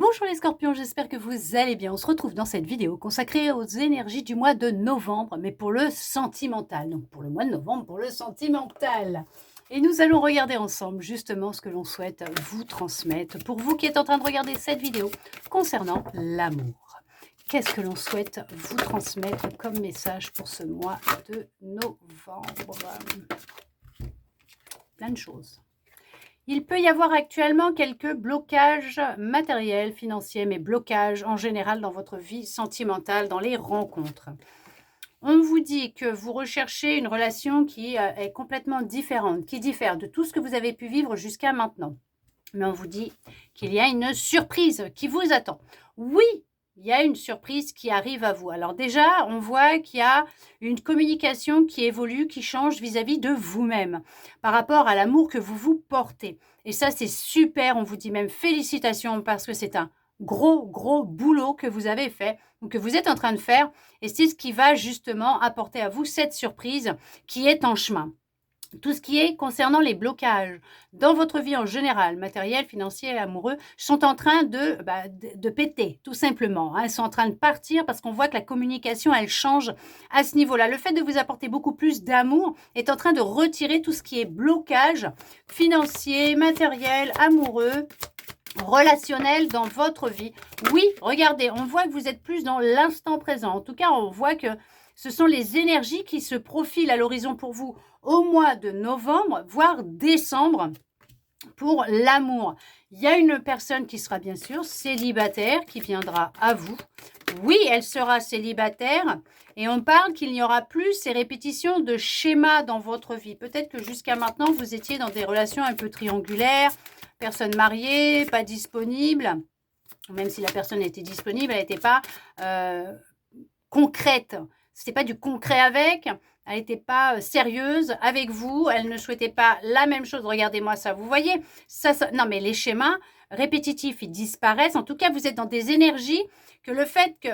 Bonjour les scorpions, j'espère que vous allez bien. On se retrouve dans cette vidéo consacrée aux énergies du mois de novembre, mais pour le sentimental. Donc pour le mois de novembre, pour le sentimental. Et nous allons regarder ensemble justement ce que l'on souhaite vous transmettre pour vous qui êtes en train de regarder cette vidéo concernant l'amour. Qu'est-ce que l'on souhaite vous transmettre comme message pour ce mois de novembre? Plein de choses. Il peut y avoir actuellement quelques blocages matériels, financiers, mais blocages en général dans votre vie sentimentale, dans les rencontres. On vous dit que vous recherchez une relation qui est complètement différente, qui diffère de tout ce que vous avez pu vivre jusqu'à maintenant. Mais on vous dit qu'il y a une surprise qui vous attend. Oui, il y a une surprise qui arrive à vous. Alors déjà, on voit qu'il y a une communication qui évolue, qui change vis-à-vis de vous-même, par rapport à l'amour que vous vous portez. Et ça, c'est super. On vous dit même félicitations parce que c'est un gros boulot que vous avez fait ou que vous êtes en train de faire. Et c'est ce qui va justement apporter à vous cette surprise qui est en chemin. Tout ce qui est concernant les blocages dans votre vie en général, matériel, financier et amoureux, sont en train de péter, tout simplement. Ils sont en train de partir parce qu'on voit que la communication, elle change à ce niveau-là. Le fait de vous apporter beaucoup plus d'amour est en train de retirer tout ce qui est blocage financier, matériel, amoureux, relationnel dans votre vie. Oui, regardez, on voit que vous êtes plus dans l'instant présent. En tout cas, on voit que ce sont les énergies qui se profilent à l'horizon pour vous au mois de novembre, voire décembre, pour l'amour. Il y a une personne qui sera bien sûr célibataire, qui viendra à vous. Oui, elle sera célibataire et on parle qu'il n'y aura plus ces répétitions de schémas dans votre vie. Peut-être que jusqu'à maintenant, vous étiez dans des relations un peu triangulaires, personne mariée, pas disponible. Même si la personne était disponible, elle n'était pas concrète. C'était pas du concret avec. Elle n'était pas sérieuse avec vous. Elle ne souhaitait pas la même chose. Regardez-moi ça. Vous voyez ça, non, mais les schémas répétitifs, ils disparaissent. En tout cas, vous êtes dans des énergies que le fait que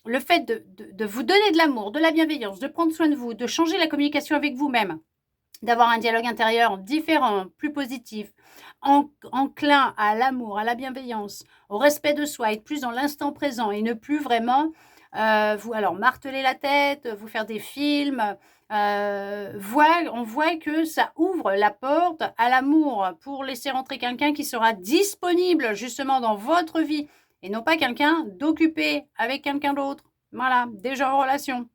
de vous donner de l'amour, de la bienveillance, de prendre soin de vous, de changer la communication avec vous-même, d'avoir un dialogue intérieur différent, plus positif, enclin à l'amour, à la bienveillance, au respect de soi, être plus dans l'instant présent et ne plus vraiment vous marteler la tête, vous faire des films. On voit que ça ouvre la porte à l'amour pour laisser rentrer quelqu'un qui sera disponible justement dans votre vie et non pas quelqu'un d'occupé avec quelqu'un d'autre. Voilà, déjà en relation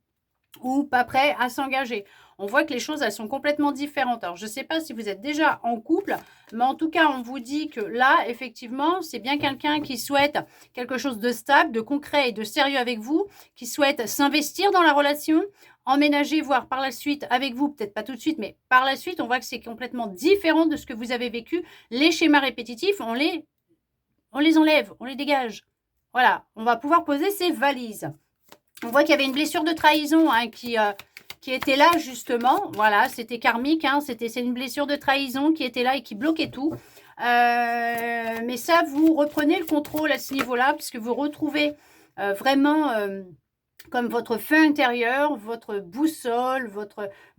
ou pas prêt à s'engager. On voit que les choses, elles sont complètement différentes. Alors, je ne sais pas si vous êtes déjà en couple, mais en tout cas, on vous dit que là, effectivement, c'est bien quelqu'un qui souhaite quelque chose de stable, de concret et de sérieux avec vous, qui souhaite s'investir dans la relation, emménager, voire par la suite avec vous, peut-être pas tout de suite, mais par la suite, on voit que c'est complètement différent de ce que vous avez vécu. Les schémas répétitifs, on les enlève, on les dégage. Voilà, on va pouvoir poser ses valises. On voit qu'il y avait une blessure de trahison qui était là justement. Voilà, c'était karmique. C'est une blessure de trahison qui était là et qui bloquait tout. Mais ça, vous reprenez le contrôle à ce niveau-là puisque vous retrouvez vraiment comme votre feu intérieur, votre boussole,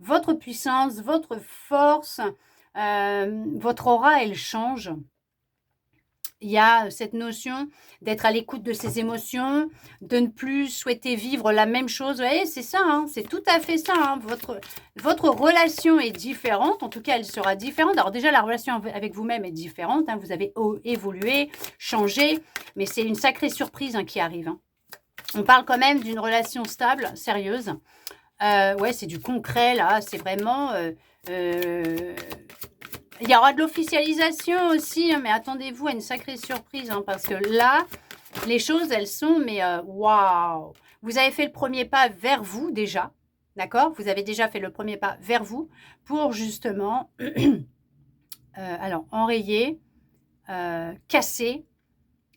votre puissance, votre force. Votre aura, elle change. Il y a cette notion d'être à l'écoute de ses émotions, de ne plus souhaiter vivre la même chose. Vous voyez, c'est ça, c'est tout à fait ça. Votre relation est différente, en tout cas, elle sera différente. Alors déjà, la relation avec vous-même est différente. Vous avez évolué, changé, mais c'est une sacrée surprise qui arrive. On parle quand même d'une relation stable, sérieuse. Ouais, c'est du concret, là. C'est vraiment... il y aura de l'officialisation aussi, mais attendez-vous à une sacrée surprise, parce que là, les choses, elles sont, mais waouh! Vous avez fait le premier pas vers vous déjà, d'accord? Vous avez déjà fait le premier pas vers vous pour justement, enrayer, casser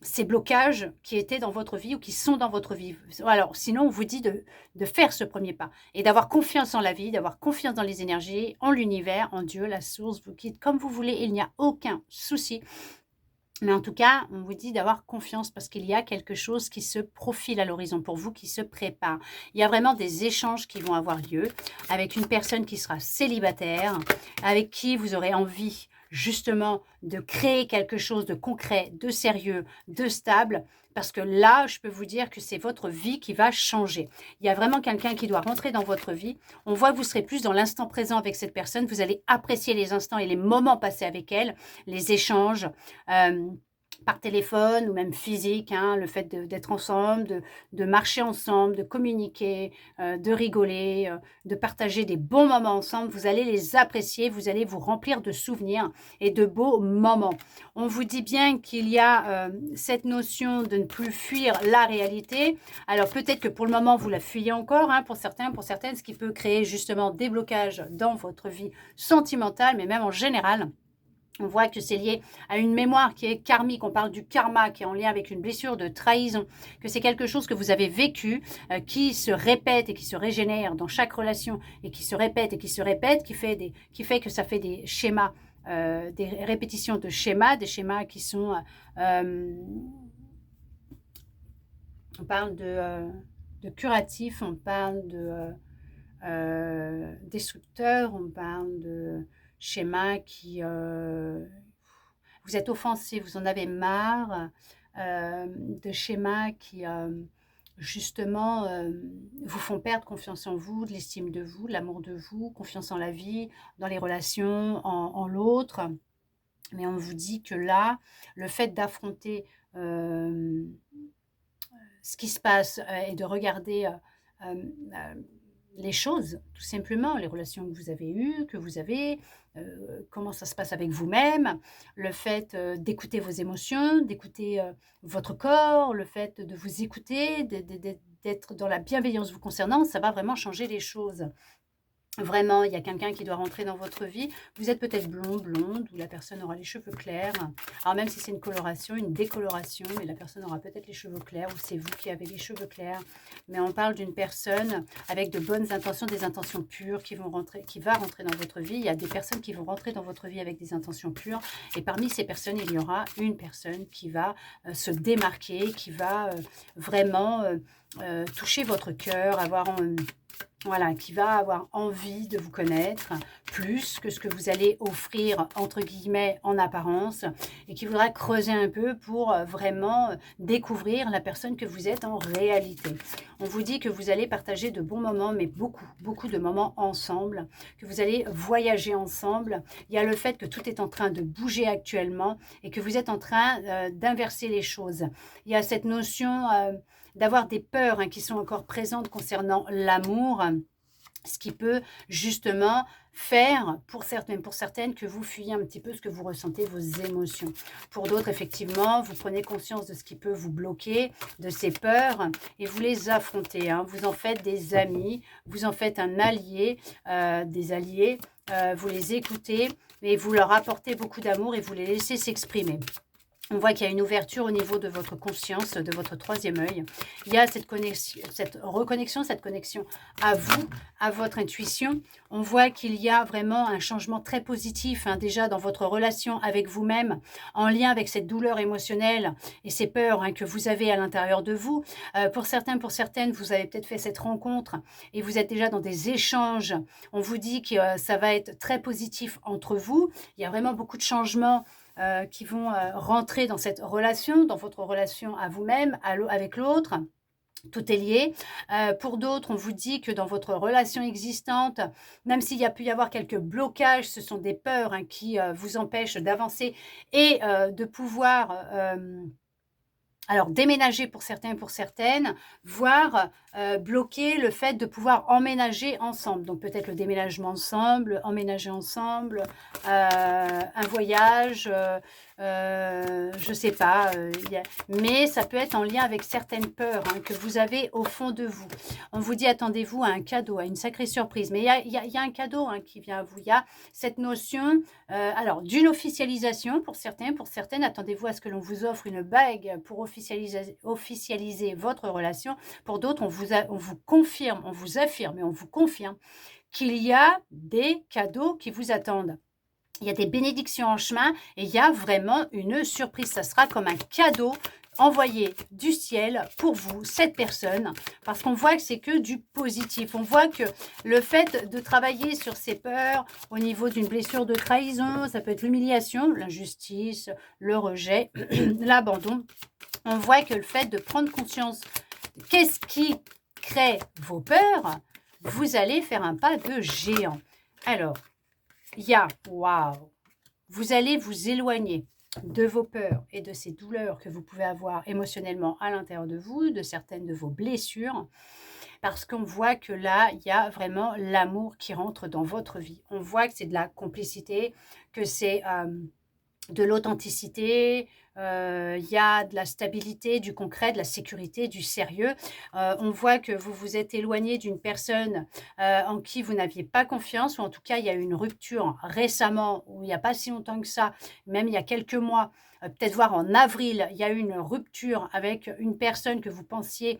ces blocages qui étaient dans votre vie ou qui sont dans votre vie. Alors, sinon, on vous dit de faire ce premier pas et d'avoir confiance en la vie, d'avoir confiance dans les énergies, en l'univers, en Dieu, la source, vous quitte comme vous voulez, il n'y a aucun souci. Mais en tout cas, on vous dit d'avoir confiance parce qu'il y a quelque chose qui se profile à l'horizon pour vous, qui se prépare. Il y a vraiment des échanges qui vont avoir lieu avec une personne qui sera célibataire, avec qui vous aurez envie justement de créer quelque chose de concret, de sérieux, de stable, parce que là, je peux vous dire que c'est votre vie qui va changer. Il y a vraiment quelqu'un qui doit rentrer dans votre vie. On voit que vous serez plus dans l'instant présent avec cette personne. Vous allez apprécier les instants et les moments passés avec elle, les échanges. Par téléphone ou même physique, hein, le fait d'être ensemble, de marcher ensemble, de communiquer, de rigoler, de partager des bons moments ensemble, vous allez les apprécier, vous allez vous remplir de souvenirs et de beaux moments. On vous dit bien qu'il y a cette notion de ne plus fuir la réalité. Alors peut-être que pour le moment, vous la fuyez encore, hein, pour certains, pour certaines, ce qui peut créer justement des blocages dans votre vie sentimentale, mais même en général. On voit que c'est lié à une mémoire qui est karmique. On parle du karma qui est en lien avec une blessure de trahison, que c'est quelque chose que vous avez vécu, qui se répète et qui se régénère dans chaque relation et qui se répète et qui se répète, qui fait que ça fait des schémas, des répétitions de schémas, des schémas qui sont... on parle de curatif, on parle de destructeur, on parle de schéma qui... vous êtes offensé, vous en avez marre, de schémas qui, justement, vous font perdre confiance en vous, de l'estime de vous, de l'amour de vous, confiance en la vie, dans les relations, en l'autre. Mais on vous dit que là, le fait d'affronter ce qui se passe et de regarder... les choses, tout simplement, les relations que vous avez eues, que vous avez, comment ça se passe avec vous-même, le fait d'écouter vos émotions, d'écouter votre corps, le fait de vous écouter, d'être dans la bienveillance vous concernant, ça va vraiment changer les choses. Vraiment, il y a quelqu'un qui doit rentrer dans votre vie. Vous êtes peut-être blonde, ou la personne aura les cheveux clairs. Alors même si c'est une coloration, une décoloration, mais la personne aura peut-être les cheveux clairs, ou c'est vous qui avez les cheveux clairs. Mais on parle d'une personne avec de bonnes intentions, des intentions pures qui va rentrer dans votre vie. Il y a des personnes qui vont rentrer dans votre vie avec des intentions pures. Et parmi ces personnes, il y aura une personne qui va se démarquer, qui va vraiment toucher votre cœur, voilà, qui va avoir envie de vous connaître plus que ce que vous allez offrir, entre guillemets, en apparence, et qui voudra creuser un peu pour vraiment découvrir la personne que vous êtes en réalité. On vous dit que vous allez partager de bons moments, mais beaucoup de moments ensemble, que vous allez voyager ensemble. Il y a le fait que tout est en train de bouger actuellement et que vous êtes en train d'inverser les choses. Il y a cette notion... d'avoir des peurs qui sont encore présentes concernant l'amour, ce qui peut justement faire pour certaines que vous fuyez un petit peu ce que vous ressentez, vos émotions. Pour d'autres, effectivement, vous prenez conscience de ce qui peut vous bloquer, de ces peurs, et vous les affrontez. Vous en faites des amis, vous en faites un allié, des alliés, vous les écoutez, et vous leur apportez beaucoup d'amour et vous les laissez s'exprimer. On voit qu'il y a une ouverture au niveau de votre conscience, de votre troisième œil. Il y a cette reconnexion, cette connexion à vous, à votre intuition. On voit qu'il y a vraiment un changement très positif déjà dans votre relation avec vous-même, en lien avec cette douleur émotionnelle et ces peurs que vous avez à l'intérieur de vous. Pour certains, pour certaines, vous avez peut-être fait cette rencontre et vous êtes déjà dans des échanges. On vous dit que ça va être très positif entre vous. Il y a vraiment beaucoup de changements qui vont rentrer dans cette relation, dans votre relation à vous-même, avec l'autre. Tout est lié. Pour d'autres, on vous dit que dans votre relation existante, même s'il y a pu y avoir quelques blocages, ce sont des peurs qui vous empêchent d'avancer et de pouvoir... alors, déménager pour certains et pour certaines, voire bloquer le fait de pouvoir emménager ensemble. Donc, peut-être le déménagement ensemble, emménager ensemble, un voyage, je ne sais pas. Mais ça peut être en lien avec certaines peurs que vous avez au fond de vous. On vous dit, attendez-vous à un cadeau, à une sacrée surprise. Mais il y a un cadeau qui vient à vous. Il y a cette notion alors d'une officialisation pour certains. Pour certaines, attendez-vous à ce que l'on vous offre une bague pour officialiser votre relation. Pour d'autres, on vous confirme, on vous affirme et on vous confirme qu'il y a des cadeaux qui vous attendent. Il y a des bénédictions en chemin et il y a vraiment une surprise. Ça sera comme un cadeau envoyé du ciel pour vous, cette personne, parce qu'on voit que c'est que du positif. On voit que le fait de travailler sur ses peurs au niveau d'une blessure de trahison, ça peut être l'humiliation, l'injustice, le rejet, l'abandon. On voit que le fait de prendre conscience de qu'est-ce qui crée vos peurs, vous allez faire un pas de géant. Alors, il y a, waouh, vous allez vous éloigner de vos peurs et de ces douleurs que vous pouvez avoir émotionnellement à l'intérieur de vous, de certaines de vos blessures, parce qu'on voit que là, il y a vraiment l'amour qui rentre dans votre vie. On voit que c'est de la complicité, que c'est de l'authenticité, il y a de la stabilité, du concret, de la sécurité, du sérieux. On voit que vous vous êtes éloigné d'une personne en qui vous n'aviez pas confiance, ou en tout cas, il y a eu une rupture récemment, ou il n'y a pas si longtemps que ça, même il y a quelques mois, peut-être voir en avril, il y a eu une rupture avec une personne que vous pensiez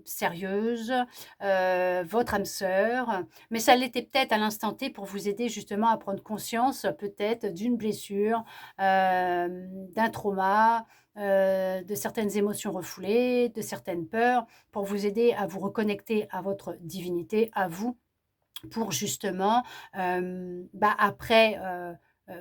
sérieuse, votre âme sœur, mais ça l'était peut-être à l'instant T pour vous aider justement à prendre conscience peut-être d'une blessure, d'un trauma, de certaines émotions refoulées, de certaines peurs, pour vous aider à vous reconnecter à votre divinité, à vous, pour justement, après,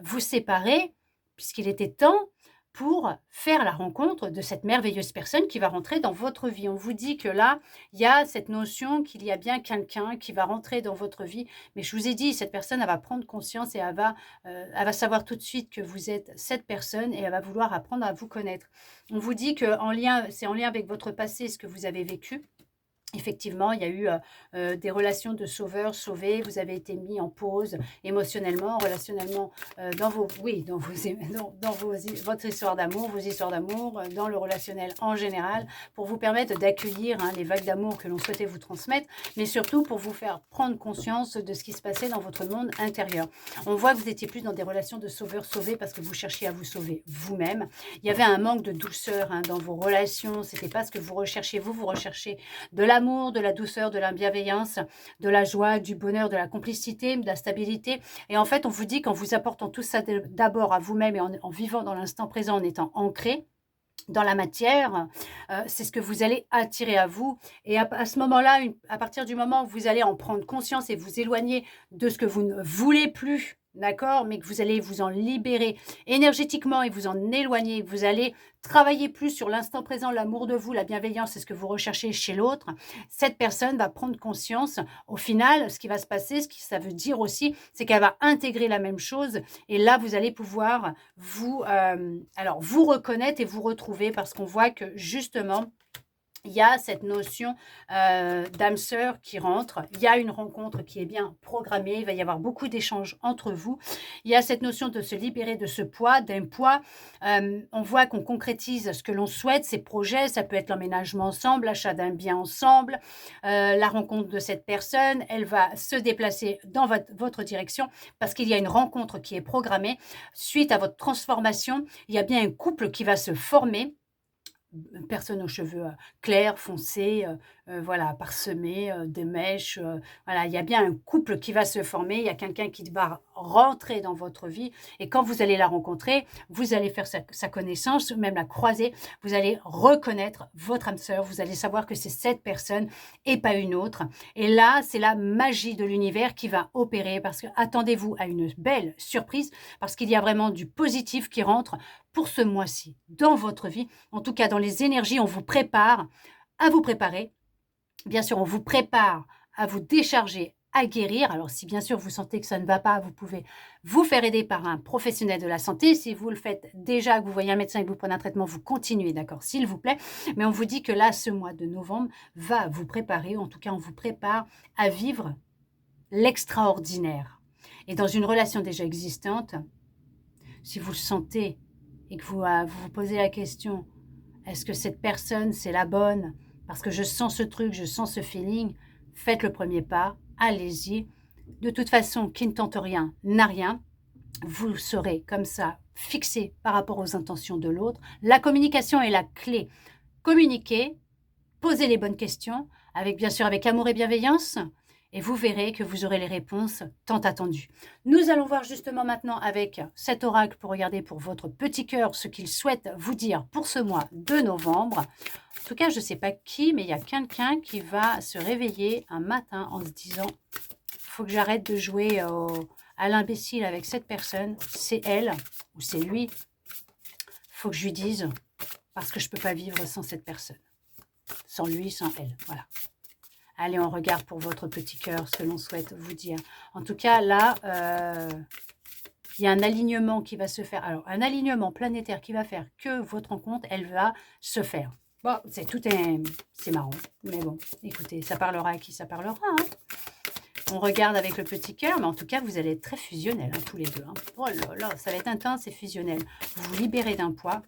vous séparer, puisqu'il était temps, pour faire la rencontre de cette merveilleuse personne qui va rentrer dans votre vie. On vous dit que là, il y a cette notion qu'il y a bien quelqu'un qui va rentrer dans votre vie, mais je vous ai dit, cette personne, elle va prendre conscience et elle va savoir tout de suite que vous êtes cette personne et elle va vouloir apprendre à vous connaître. On vous dit que c'est en lien avec votre passé, ce que vous avez vécu. Effectivement, il y a eu des relations de sauveur-sauvé. Vous avez été mis en pause émotionnellement, relationnellement, votre histoire d'amour, vos histoires d'amour, dans le relationnel en général, pour vous permettre d'accueillir les vagues d'amour que l'on souhaitait vous transmettre, mais surtout pour vous faire prendre conscience de ce qui se passait dans votre monde intérieur. On voit que vous étiez plus dans des relations de sauveur-sauvé parce que vous cherchiez à vous sauver vous-même. Il y avait un manque de douceur dans vos relations. C'était pas ce que vous recherchiez. Vous recherchez de l'amour, de la douceur, de la bienveillance, de la joie, du bonheur, de la complicité, de la stabilité. Et en fait, on vous dit qu'en vous apportant tout ça d'abord à vous-même et en vivant dans l'instant présent, en étant ancré dans la matière, c'est ce que vous allez attirer à vous. Et à ce moment-là, à partir du moment où vous allez en prendre conscience et vous éloigner de ce que vous ne voulez plus, d'accord, mais que vous allez vous en libérer énergétiquement et vous en éloigner, vous allez travailler plus sur l'instant présent, l'amour de vous, la bienveillance, c'est ce que vous recherchez chez l'autre. Cette personne va prendre conscience. Au final, ce qui va se passer, ce que ça veut dire aussi, c'est qu'elle va intégrer la même chose. Et là, vous allez pouvoir vous reconnaître et vous retrouver, parce qu'on voit que justement, il y a cette notion d'âme sœur qui rentre. Il y a une rencontre qui est bien programmée. Il va y avoir beaucoup d'échanges entre vous. Il y a cette notion de se libérer de ce poids, d'un poids. On voit qu'on concrétise ce que l'on souhaite, ces projets. Ça peut être l'emménagement ensemble, l'achat d'un bien ensemble, la rencontre de cette personne. Elle va se déplacer dans votre direction parce qu'il y a une rencontre qui est programmée. Suite à votre transformation, il y a bien un couple qui va se former. Personne aux cheveux clairs, foncés, parsemés, des mèches. Il y a bien un couple qui va se former. Il y a quelqu'un qui va rentrer dans votre vie. Et quand vous allez la rencontrer, vous allez faire sa connaissance, même la croiser. Vous allez reconnaître votre âme sœur. Vous allez savoir que c'est cette personne et pas une autre. Et là, c'est la magie de l'univers qui va opérer, parce que attendez-vous à une belle surprise, parce qu'il y a vraiment du positif qui rentre pour ce mois-ci dans votre vie. En tout cas, dans les énergies, on vous prépare à vous préparer. Bien sûr, on vous prépare à vous décharger, à guérir. Alors, si bien sûr vous sentez que ça ne va pas, vous pouvez vous faire aider par un professionnel de la santé. Si vous le faites déjà, que vous voyez un médecin et que vous prenez un traitement, vous continuez, d'accord, s'il vous plaît. Mais on vous dit que là, ce mois de novembre va vous préparer, en tout cas, on vous prépare à vivre l'extraordinaire. Et dans une relation déjà existante, si vous le sentez et que vous vous posez la question, est-ce que cette personne, c'est la bonne? Parce que je sens ce truc, je sens ce feeling. Faites le premier pas, allez-y. De toute façon, qui ne tente rien n'a rien. Vous serez comme ça fixé par rapport aux intentions de l'autre. La communication est la clé. Communiquez, posez les bonnes questions, bien sûr avec amour et bienveillance. et vous verrez que vous aurez les réponses tant attendues. Nous allons voir justement maintenant avec cet oracle pour regarder pour votre petit cœur ce qu'il souhaite vous dire pour ce mois de novembre. En tout cas, je ne sais pas qui, mais il y a quelqu'un qui va se réveiller un matin en se disant « Il faut que j'arrête de jouer à l'imbécile avec cette personne, c'est elle ou c'est lui. Il faut que je lui dise parce que je ne peux pas vivre sans cette personne. Sans lui, sans elle. » Voilà. Allez, on regarde pour votre petit cœur ce que l'on souhaite vous dire. En tout cas, là, il y a un alignement qui va se faire. Alors, un alignement planétaire qui va faire que votre rencontre, elle va se faire. Bon, c'est marrant. Mais bon, écoutez, ça parlera à qui ça parlera. Hein. On regarde avec le petit cœur, mais en tout cas, vous allez être très fusionnels, hein, tous les deux. Hein. Oh là là, ça va être intense et fusionnel. Vous vous libérez d'un poids.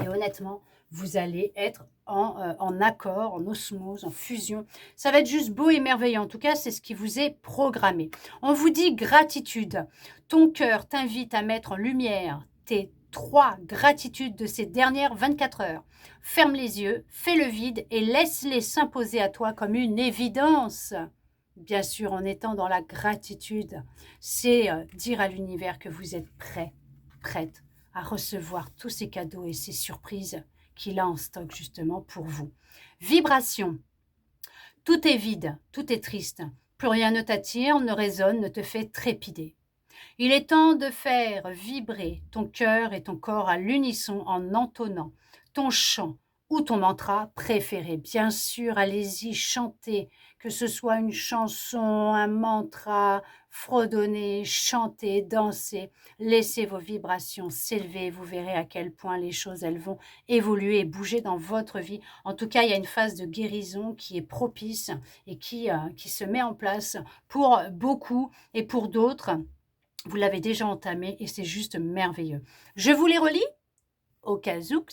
Et honnêtement, vous allez être en accord, en osmose, en fusion. Ça va être juste beau et merveilleux. En tout cas, c'est ce qui vous est programmé. On vous dit gratitude. Ton cœur t'invite à mettre en lumière tes 3 gratitudes de ces dernières 24 heures. Ferme les yeux, fais le vide et laisse-les s'imposer à toi comme une évidence. Bien sûr, en étant dans la gratitude, c'est dire à l'univers que vous êtes prêt, prête à recevoir tous ces cadeaux et ces surprises qu'il a en stock justement pour vous. Vibration. Tout est vide, tout est triste. Plus rien ne t'attire, ne résonne, ne te fait trépider. Il est temps de faire vibrer ton cœur et ton corps à l'unisson en entonnant ton chant ou ton mantra préféré. Bien sûr, allez-y, chantez, que ce soit une chanson, un mantra, fredonnez, chantez, dansez. Laissez vos vibrations s'élever. Vous verrez à quel point les choses, elles vont évoluer et bouger dans votre vie. En tout cas, il y a une phase de guérison qui est propice et qui se met en place pour beaucoup et pour d'autres. Vous l'avez déjà entamé et c'est juste merveilleux. Je vous les relis au cas où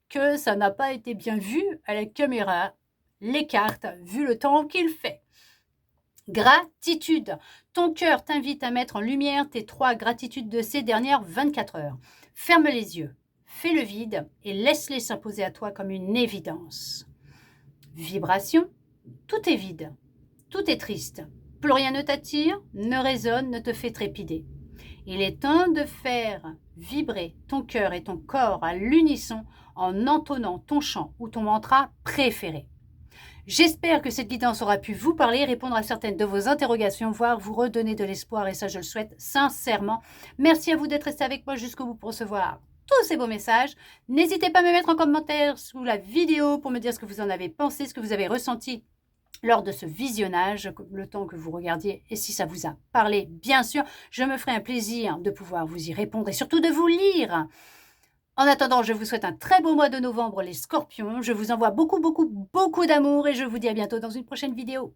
que ça n'a pas été bien vu à la caméra, les cartes, vu le temps qu'il fait. Gratitude. Ton cœur t'invite à mettre en lumière tes 3 gratitudes de ces dernières 24 heures. Ferme les yeux, fais le vide et laisse-les s'imposer à toi comme une évidence. Vibration. Tout est vide, tout est triste. Plus rien ne t'attire, ne résonne, ne te fait trépider. Il est temps de faire vibrer ton cœur et ton corps à l'unisson en entonnant ton chant ou ton mantra préféré. J'espère que cette guidance aura pu vous parler, répondre à certaines de vos interrogations, voire vous redonner de l'espoir, et ça je le souhaite sincèrement. Merci à vous d'être resté avec moi jusqu'au bout pour recevoir tous ces beaux messages. N'hésitez pas à me mettre en commentaire sous la vidéo pour me dire ce que vous en avez pensé, ce que vous avez ressenti lors de ce visionnage, le temps que vous regardiez, et si ça vous a parlé, bien sûr, je me ferai un plaisir de pouvoir vous y répondre et surtout de vous lire. En attendant, je vous souhaite un très beau mois de novembre, les scorpions. Je vous envoie beaucoup, beaucoup, beaucoup d'amour et je vous dis à bientôt dans une prochaine vidéo.